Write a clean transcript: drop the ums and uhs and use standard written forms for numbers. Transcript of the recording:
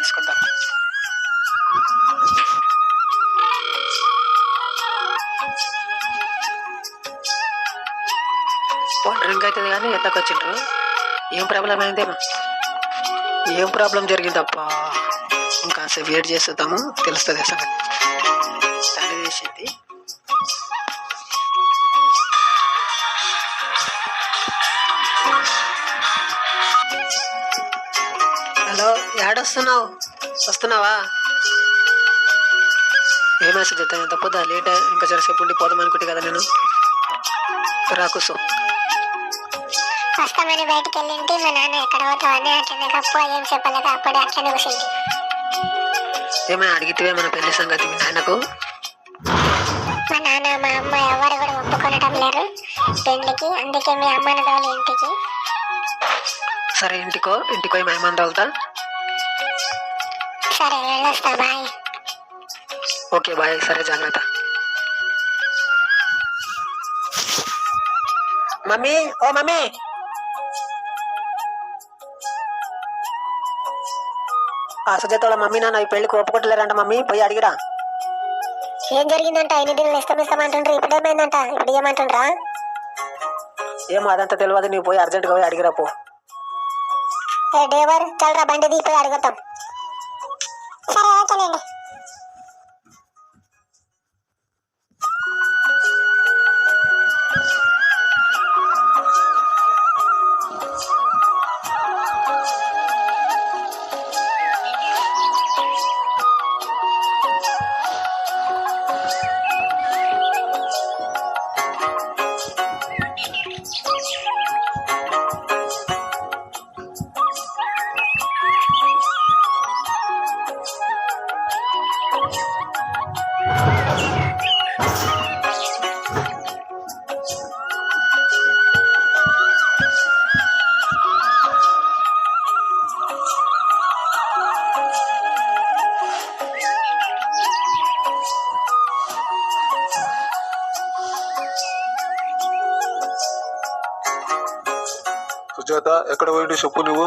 తీసుకుందాం. Phone ring అవుతుంది కానీ ఎత్తకు వచ్చిండ్రు. ఏం ప్రాబ్లం అయిందేమో, ఏం ప్రాబ్లం జరిగిందప్పా. ఇంకాసేపు వెయిట్ చేస్తాము, తెలుస్తుంది సంగతి. తల్లి వేసింది. హలో, ఏడొస్తున్నావు? వస్తున్నావా? ఏ మెసేజ్ చెప్తాను, తప్పదా? లేట్ ఇంకా జరసేపు ఉండి పోదాం అనుకుంటే కదా నేను. రా కూర్చో. వస్తామని బయటకు వెళ్ళింటి, మా నాన్న ఎక్కడ పోతావని అట్లనే కప్పు ఏం చెప్పలేదు, అప్పుడే అట్లనే కూర్చుంటి. ఏమైనా అడిగితే మన పెళ్లి సంగతి మీ నాన్నకు? మా నాన్న మా అమ్మ ఎవరు కూడా ఒప్పుకొనటం లేరు పెళ్లికి, అందుకే మీ అమ్మని తోలి ఇంటికి. సరే, ఇంటికో మేమని తోలుతా. సరే, వెళ్ళొస్తా, బాయ్. ఓకే బాయ్, సరే జాగ్రత్త. మమ్మీ, ఓ మమ్మీ, ఆ సుజాతోళ్ళ మమ్మీ నాన్న ఈ పెళ్లికి ఒప్పుకుంటలేరంట మమ్మీ, పోయి అడిగిరా. ఏం జరిగిందంట? ఎన్ని దినాలు ఇస్తామంటుండ్రు, ఇప్పుడు ఏమైందంట? ఇప్పుడు ఏమంటుండ్రా? ఏమో అదంతా తెలియదు, నీవు పోయి అర్జెంట్గా పోయి అడిగిరా పో. ఏ డ్రైవర్, చల్రా బండి దిగిపోయి అడుగుతాం. సరే, ఓకేనండి. సుజాత, ఎక్కడ పోయిండు చెప్పు నువ్వు?